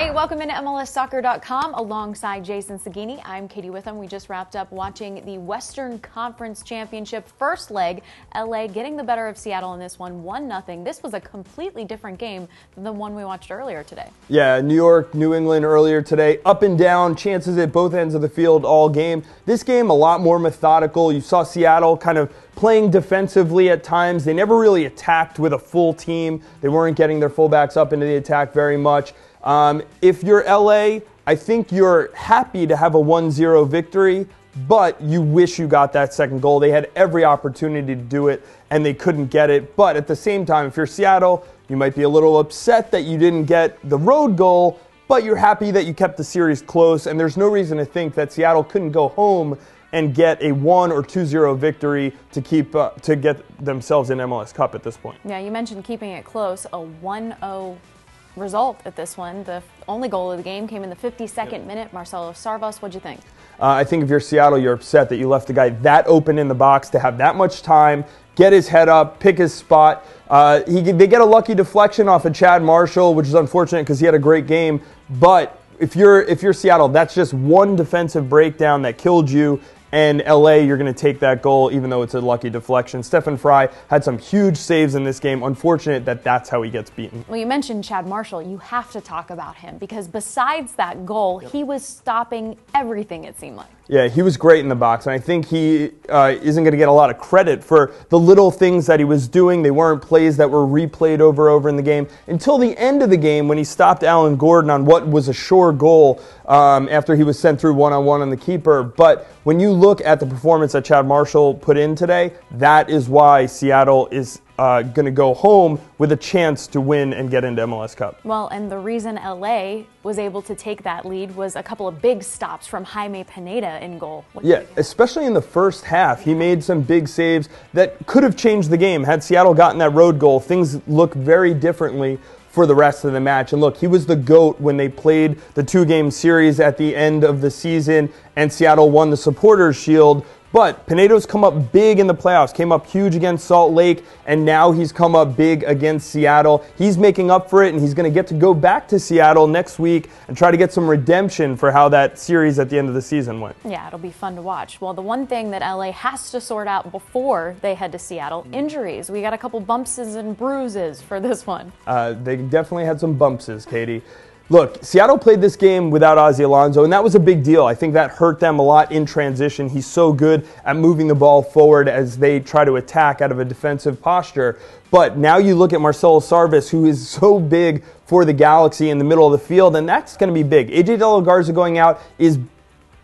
Hey, welcome into MLSsoccer.com alongside Jason Saghini. I'm Katie Witham. We just wrapped up watching the Western Conference Championship first leg. LA getting the better of Seattle in this one, 1-0. This was a completely different game than the one we watched earlier today. Yeah, New York, New England earlier today, up and down, chances at both ends of the field all game. This game, a lot more methodical. You saw Seattle kind of playing defensively at times. They never really attacked with a full team. They weren't getting their fullbacks up into the attack very much. If you're LA, I think you're happy to have a 1-0 victory, but you wish you got that second goal. They had every opportunity to do it, and they couldn't get it. But at the same time, if you're Seattle, you might be a little upset that you didn't get the road goal, but you're happy that you kept the series close, and there's no reason to think that Seattle couldn't go home and get a 1 or 2-0 victory to get themselves in MLS Cup at this point. Yeah, you mentioned keeping it close, a 1-0 result at this one. The only goal of the game came in the 52nd minute. Marcelo Sarvas, what'd you think? I think if you're Seattle, you're upset that you left the guy that open in the box to have that much time, get his head up, pick his spot. They get a lucky deflection off of Chad Marshall, which is unfortunate because he had a great game. But if you're Seattle, that's just one defensive breakdown that killed you. And LA, you're going to take that goal, even though it's a lucky deflection. Stephen Fry had some huge saves in this game. Unfortunate that that's how he gets beaten. Well, you mentioned Chad Marshall. You have to talk about him because besides that goal, he was stopping everything, it seemed like. Yeah, he was great in the box, and I think he isn't going to get a lot of credit for the little things that he was doing. They weren't plays that were replayed over in the game until the end of the game when he stopped Alan Gordon on what was a sure goal after he was sent through one-on-one on the keeper. But when you look at the performance that Chad Marshall put in today, that is why Seattle is going to go home with a chance to win and get into MLS Cup. Well, and the reason LA was able to take that lead was a couple of big stops from Jaime Pineda in goal. Yeah, especially in the first half. He made some big saves that could have changed the game. Had Seattle gotten that road goal, things look very differently for the rest of the match. And look, he was the GOAT when they played the two-game series at the end of the season and Seattle won the Supporters' Shield. But Pineda's come up big in the playoffs, came up huge against Salt Lake, and now he's come up big against Seattle. He's making up for it, and he's going to get to go back to Seattle next week and try to get some redemption for how that series at the end of the season went. Yeah, it'll be fun to watch. Well, the one thing that LA has to sort out before they head to Seattle, injuries. We got a couple bumpses and bruises for this one. They definitely had some bumpses, Katie. Look, Seattle played this game without Ozzie Alonso, and that was a big deal. I think that hurt them a lot in transition. He's so good at moving the ball forward as they try to attack out of a defensive posture. But now you look at Marcelo Sarvas, who is so big for the Galaxy in the middle of the field, and that's going to be big. AJ De La Garza going out is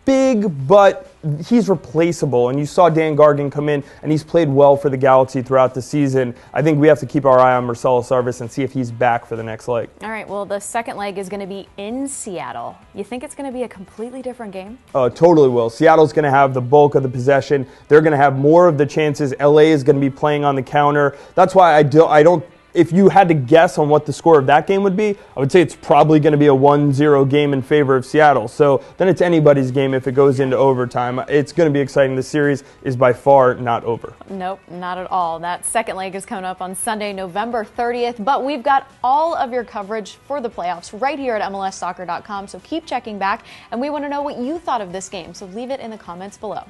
big, but he's replaceable. And you saw Dan Gargan come in, and he's played well for the Galaxy throughout the season. I think we have to keep our eye on Marcelo Sarvas and see if he's back for the next leg. All right, well, the second leg is going to be in Seattle. You think it's going to be a completely different game? Oh, totally will. Seattle's going to have the bulk of the possession. They're going to have more of the chances. LA is going to be playing on the counter. That's why I don't. If you had to guess on what the score of that game would be, I would say it's probably going to be a 1-0 game in favor of Seattle. So then it's anybody's game if it goes into overtime. It's going to be exciting. The series is by far not over. Nope, not at all. That second leg is coming up on Sunday, November 30th. But we've got all of your coverage for the playoffs right here at MLSsoccer.com. So keep checking back. And we want to know what you thought of this game. So leave it in the comments below.